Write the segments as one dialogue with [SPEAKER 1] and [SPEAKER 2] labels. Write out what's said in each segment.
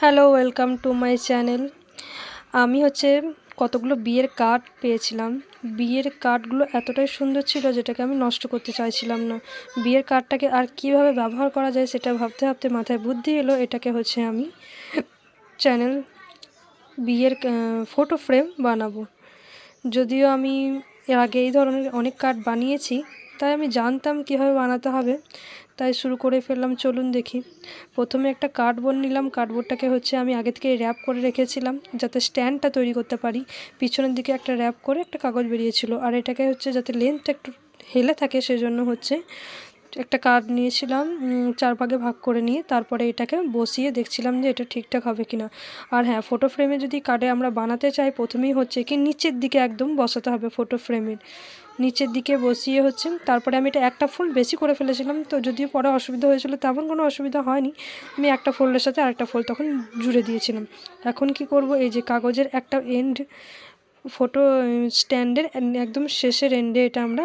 [SPEAKER 1] Hello, welcome to my channel. আমি কতগুলো বিয়ের কার্ড পেয়েছিলাম। বিয়ের কার্ডগুলো এতটাই সুন্দর ছিল যেটাকে আমি নষ্ট করতে চাইছিলাম না। বিয়ের কার্ডটাকে আর কিভাবে ব্যবহার করা যায় সেটা ভাবতে ভাবতে মাথায় বুদ্ধি এলো, এটাকে আমি চ্যানেল বিয়ের ফটো ফ্রেম বানাবো। যদিও আমি এর আগে এই ধরনের অনেক কার্ড বানিয়েছি, তাই আমি জানতাম কীভাবে বানাতে হবে, তাই শুরু করে ফেললাম। চলুন দেখি। প্রথমে একটা কার্ডবোর্ড নিলাম। কার্ডবোর্ডটাকে আমি আগে থেকে র্যাপ করে রেখেছিলাম যাতে স্ট্যান্ডটা তৈরি করতে পারি। পিছনের দিকে একটা র্যাপ করে একটা কাগজ বেরিয়েছিল, আর এটাকে যাতে লেন্থটা একটু হেলে থাকে সেজন্য একটা কার্ড নিয়েছিলাম, 4 ভাগে ভাগ করে নিয়ে তারপরে এটাকে বসিয়ে দেখছিলাম যে এটা ঠিকঠাক হবে কিনা। আর হ্যাঁ, ফটো ফ্রেমে যদি কার্ডে আমরা বানাতে চাই, প্রথমেই নিচের দিকে একদম বসাতে হবে। ফটো ফ্রেমের নিচের দিকে বসিয়ে তারপরে আমি এটা একটা ফোল্ড বেশি করে ফেলেছিলাম, তো যদিও পরে অসুবিধা হয়েছিল, তেমন কোনো অসুবিধা হয়নি। আমি একটা ফোল্ডের সাথে আরেকটা ফোল্ড তখন জুড়ে দিয়েছিলাম। এখন কি করব, এই যে কাগজের একটা এন্ড ফটো স্ট্যান্ডের একদম শেষের এন্ডে এটা আমরা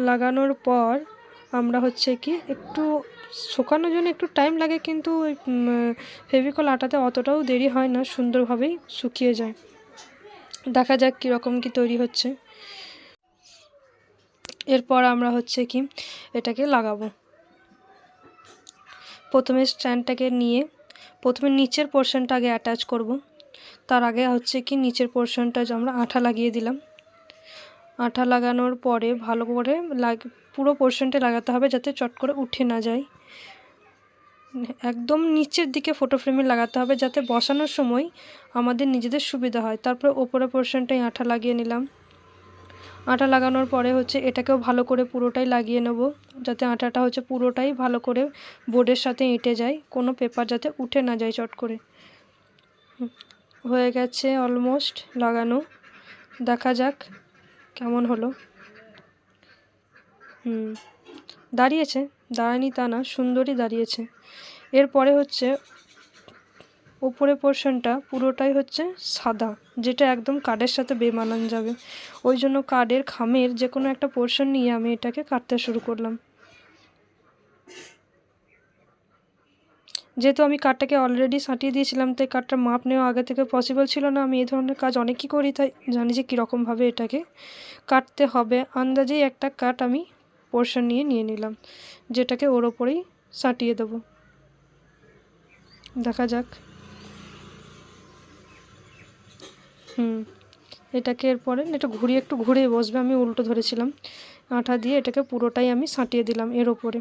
[SPEAKER 1] লাগানোর পর আমরা একটু শুকানোর জন্য একটু টাইম লাগে, কিন্তু ওই ফেভিকল আটাতে অতটাও দেরি হয় না, সুন্দরভাবেই শুকিয়ে যায়। দেখা যাক কীরকম কি তৈরি হচ্ছে। এরপর আমরা এটাকে লাগাবো। প্রথমে স্ট্যান্ডটাকে নিয়ে প্রথমে নিচের পোর্শনটা আগে অ্যাটাচ করব। তার আগে নিচের পোর্শনটা আমরা আঠা লাগিয়ে দিলাম। আঠা লাগানোর পরে ভালো করে পুরো পোর্শনটা লাগাতে হবে যাতে চট করে উঠে না যায়। একদম নিচের দিকে ফটো ফ্রেমে লাগাতে হবে যাতে বসানোর সময় আমাদের নিজেদের সুবিধা হয়। তারপরে ওপরের পোর্শনটাই আঠা লাগিয়ে নিলাম। আটা লাগানোর পরে এটাকেও ভালো করে পুরোটাই লাগিয়ে নেব, যাতে আটাটা পুরোটাই ভালো করে বোর্ডের সাথে এঁটে যায়, কোনো পেপার যাতে উঠে না যায় চট করে। হয়ে গেছে অলমোস্ট লাগানো। দেখা যাক কেমন হলো। দাঁড়িয়েছে, দাঁড়ায়নি তা না, সুন্দরই দাঁড়িয়েছে। এরপরে ওপরের পোর্শনটা পুরোটাই সাদা, যেটা একদম কার্ডের সাথে বেমানান যাবে। ওই জন্য কার্ডের খামের যে কোনো একটা পোর্শন নিয়ে আমি এটাকে কাটতে শুরু করলাম। যেহেতু আমি কার্ডটাকে অলরেডি সাঁটিয়ে দিয়েছিলাম, তাই কার্ডটার মাপ নেওয়া আগে থেকে পসিবল ছিল না। আমি এই ধরনের কাজ অনেকই করি, তাই জানি যে কীরকমভাবে এটাকে কাটতে হবে। আন্দাজেই একটা কাট আমি পোর্শন নিয়ে নিলাম, যেটাকে ওর ওপরেই সাঁটিয়ে দেবো। দেখা যাক। এটাকে এরপরে একটু ঘুরিয়ে বসবে। আমি উল্টো ধরেছিলাম, আঠা দিয়ে এটাকে পুরোটাই আমি সাঁটিয়ে দিলাম এর ওপরে।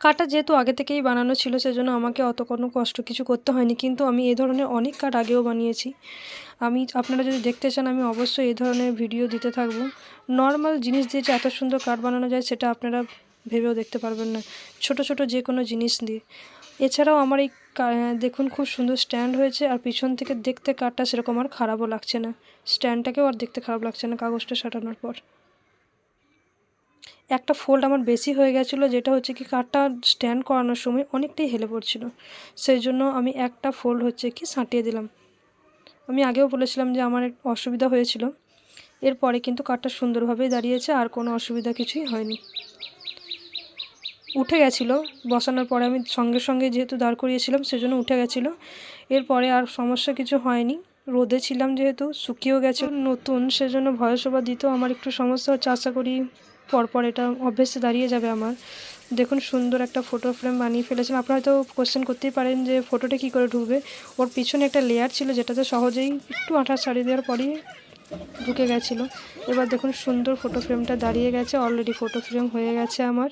[SPEAKER 1] কার্ডটা যেহেতু আগে থেকেই বানানো ছিল, সেজন্য আমাকে অত কোনো কষ্ট কিছু করতে হয়নি, কিন্তু আমি এই ধরনের অনেক কার্ড আগেও বানিয়েছি। আপনারা যদি দেখতে চান, আমি অবশ্যই এই ধরনের ভিডিও দিতে থাকবো। নর্মাল জিনিস দিয়ে যে এত সুন্দর কার্ড বানানো যায় সেটা আপনারা ভেবেও দেখতে পারবেন না, ছোট ছোট যে কোনো জিনিস দিয়ে। এছাড়াও আমার এই দেখুন খুব সুন্দর স্ট্যান্ড হয়েছে, আর পিছন থেকে দেখতে কার্ডটা সেরকম আর খারাপও লাগছে না। স্ট্যান্ডটাকেও আর দেখতে খারাপ লাগছে না কাগজটা সাটানোর পর। একটা ফোল্ড আমার বেশি হয়ে গেছিলো, যেটা কার্ডটা স্ট্যান্ড করানোর সময় অনেকটাই হেলে পড়ছিল, সেই জন্য আমি একটা ফোল্ড সাঁটিয়ে দিলাম। আমি আগেও বলেছিলাম যে আমার অসুবিধা হয়েছিল। এরপরে কিন্তু কার্ডটা সুন্দরভাবেই দাঁড়িয়েছে, আর কোনো অসুবিধা কিছুই হয়নি। উঠে গেছিলো বসানোর পরে, আমি সঙ্গে সঙ্গে যেহেতু দাঁড় করিয়েছিলাম সেজন্য উঠে গেছিলো। এরপরে আর সমস্যা কিছু হয়নি। রোদে ছিলাম যেহেতু, শুকিয়েও গেছে, নতুন সেজন্য ভয়েস ওভার দিতেও আমার একটু সমস্যা হচ্ছে। আশা করি পরপর এটা অভ্যেসে দাঁড়িয়ে যাবে আমার। দেখুন সুন্দর একটা ফটো ফ্রেম বানিয়ে ফেলেছিলাম। আপনারা হয়তো কোশ্চেন করতেই পারেন যে ফটোটা কী করে ঢুকবে। ওর পিছনে একটা লেয়ার ছিল যেটাতে সহজেই একটু আঠা ছাড়িয়ে দেওয়ার পরেই ঢুকে গেছিলো। এবার দেখুন সুন্দর ফটো ফ্রেমটা দাঁড়িয়ে গেছে। অলরেডি ফটো ফ্রেম হয়ে গেছে আমার।